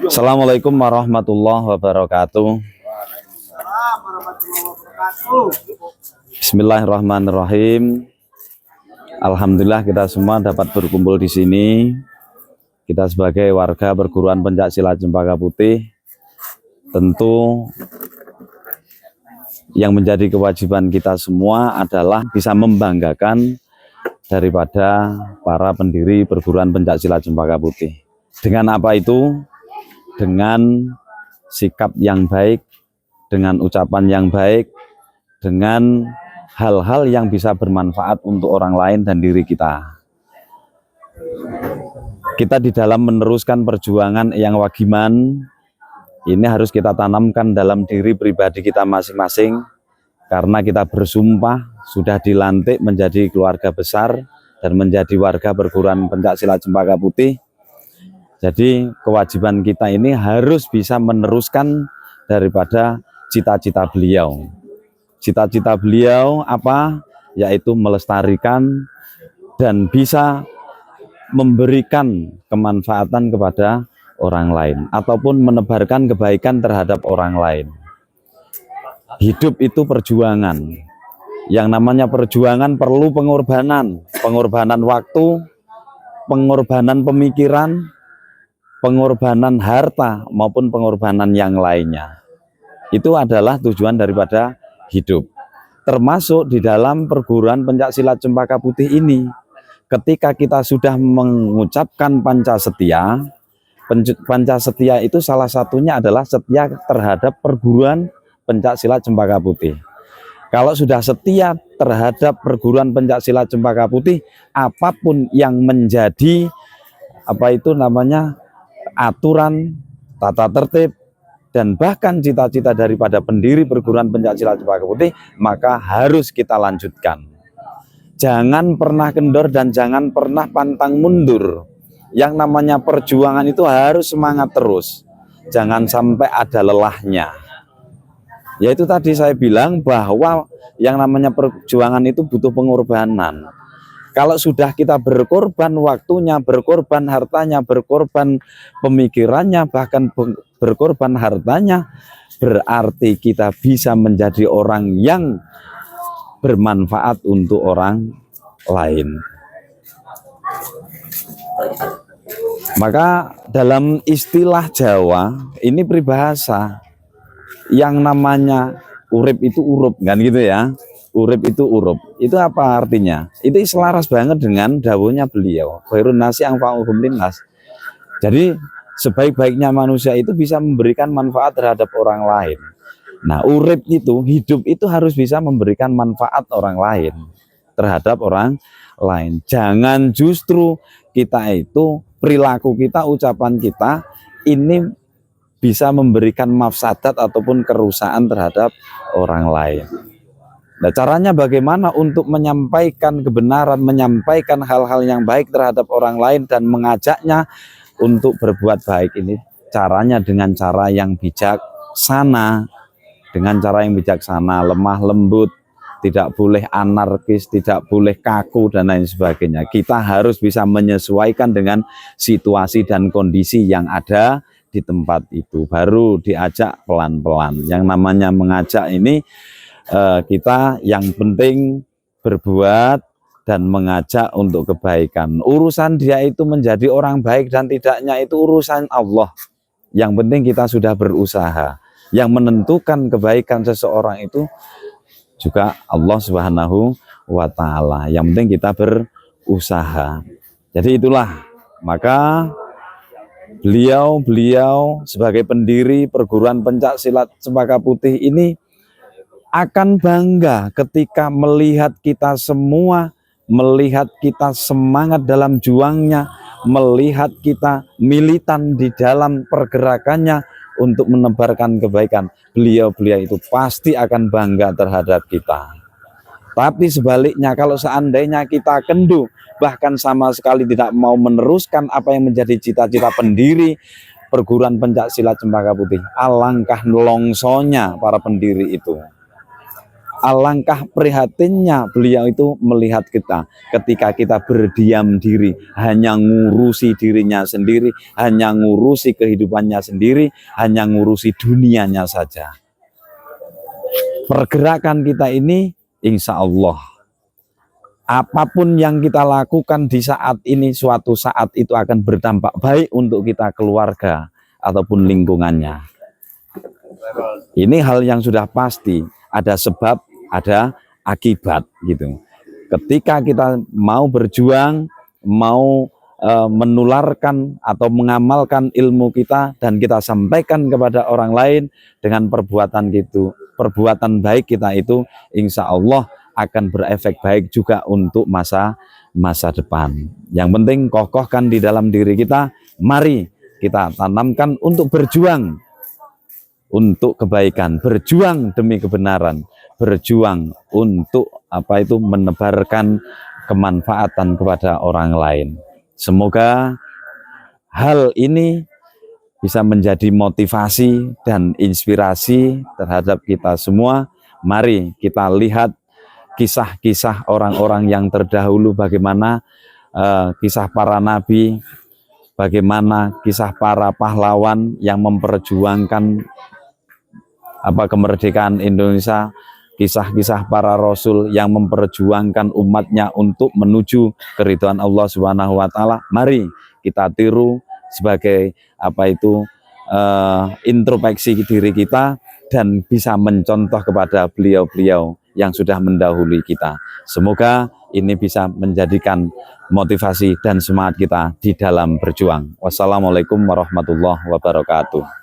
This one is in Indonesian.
Assalamualaikum warahmatullahi wabarakatuh. Bismillahirrahmanirrahim. Alhamdulillah kita semua dapat berkumpul di sini. Kita sebagai warga perguruan pencaksilat Cempaka Putih, tentu yang menjadi kewajiban kita semua adalah bisa membanggakan daripada para pendiri perguruan pencaksilat Cempaka Putih. Dengan apa itu? Dengan sikap yang baik, dengan ucapan yang baik, dengan hal-hal yang bisa bermanfaat untuk orang lain dan diri kita. Kita di dalam meneruskan perjuangan yang wagiman, ini harus kita tanamkan dalam diri pribadi kita masing-masing, karena kita bersumpah sudah dilantik menjadi keluarga besar dan menjadi warga perguruan pencaksilat Cempaka Putih. Jadi kewajiban kita ini harus bisa meneruskan daripada cita-cita beliau. Cita-cita beliau apa? Yaitu melestarikan dan bisa memberikan kemanfaatan kepada orang lain ataupun menebarkan kebaikan terhadap orang lain. Hidup itu perjuangan. Yang namanya perjuangan perlu pengorbanan, pengorbanan waktu, pengorbanan pemikiran, pengorbanan harta maupun pengorbanan yang lainnya. Itu adalah tujuan daripada hidup. Termasuk di dalam perguruan pencaksilat Cempaka Putih ini, ketika kita sudah mengucapkan Pancasetia, Pancasetia itu salah satunya adalah setia terhadap perguruan pencaksilat Cempaka Putih. Kalau sudah setia terhadap perguruan pencaksilat Cempaka Putih, apapun yang menjadi aturan, tata tertib, dan bahkan cita-cita daripada pendiri perguruan pencaksilat Cempaka Putih, maka harus kita lanjutkan. Jangan pernah kendor dan jangan pernah pantang mundur. Yang namanya perjuangan itu harus semangat terus. Jangan sampai ada lelahnya. Yaitu tadi saya bilang bahwa yang namanya perjuangan itu butuh pengorbanan. Kalau sudah kita berkorban waktunya, berkorban hartanya, berkorban pemikirannya, bahkan berkorban hartanya, berarti kita bisa menjadi orang yang bermanfaat untuk orang lain. Maka dalam istilah Jawa, ini peribahasa yang namanya urip itu urup, kan gitu ya. Urip itu urup. Itu apa artinya? Itu selaras banget dengan dawuhnya beliau. Khairun nasi anfa'uhum linnas. Jadi sebaik-baiknya manusia itu bisa memberikan manfaat terhadap orang lain. Nah, urip itu, hidup itu harus bisa memberikan manfaat orang lain terhadap orang lain. Jangan justru kita itu, perilaku kita, ucapan kita ini bisa memberikan mafsadat ataupun kerusakan terhadap orang lain. Nah, caranya bagaimana untuk menyampaikan kebenaran, menyampaikan hal-hal yang baik terhadap orang lain dan mengajaknya untuk berbuat baik ini? Caranya dengan cara yang bijaksana, dengan cara yang bijaksana, lemah lembut, tidak boleh anarkis, tidak boleh kaku dan lain sebagainya. Kita harus bisa menyesuaikan dengan situasi dan kondisi yang ada di tempat itu. Baru diajak pelan-pelan. Yang namanya mengajak ini kita yang penting berbuat dan mengajak untuk kebaikan. Urusan dia itu menjadi orang baik dan tidaknya itu urusan Allah. Yang penting kita sudah berusaha. Yang menentukan kebaikan seseorang itu juga Allah Subhanahu wa Ta'ala. Yang penting kita berusaha. Jadi itulah, maka beliau sebagai pendiri perguruan pencaksilat Cempaka Putih ini akan bangga ketika melihat kita semua, melihat kita semangat dalam juangnya, melihat kita militan di dalam pergerakannya untuk menebarkan kebaikan. Beliau itu pasti akan bangga terhadap kita. Tapi sebaliknya, kalau seandainya kita kendu, bahkan sama sekali tidak mau meneruskan apa yang menjadi cita-cita pendiri perguruan pencaksilat Cempaka Putih, alangkah longsonya para pendiri itu. Alangkah prihatinnya beliau itu melihat kita ketika kita berdiam diri, hanya ngurusi dirinya sendiri, hanya ngurusi kehidupannya sendiri, hanya ngurusi dunianya saja. Pergerakan kita ini insya Allah apapun yang kita lakukan di saat ini, suatu saat itu akan berdampak baik untuk kita, keluarga ataupun lingkungannya. Ini hal yang sudah pasti, ada sebab, ada akibat gitu. Ketika kita mau berjuang, mau menularkan atau mengamalkan ilmu kita dan kita sampaikan kepada orang lain dengan perbuatan gitu, perbuatan baik kita itu insya Allah akan berefek baik juga untuk masa depan. Yang penting kokohkan di dalam diri kita, mari kita tanamkan untuk berjuang untuk kebaikan, berjuang demi kebenaran, berjuang untuk menebarkan kemanfaatan kepada orang lain. Semoga hal ini bisa menjadi motivasi dan inspirasi terhadap kita semua. Mari kita lihat kisah-kisah orang-orang yang terdahulu, bagaimana kisah para nabi, bagaimana kisah para pahlawan yang memperjuangkan kemerdekaan Indonesia, kisah-kisah para rasul yang memperjuangkan umatnya untuk menuju keridhaan Allah Subhanahu wa taala. Mari kita tiru sebagai introspeksi diri kita dan bisa mencontoh kepada beliau-beliau yang sudah mendahului kita. Semoga ini bisa menjadikan motivasi dan semangat kita di dalam berjuang. Wassalamualaikum warahmatullahi wabarakatuh.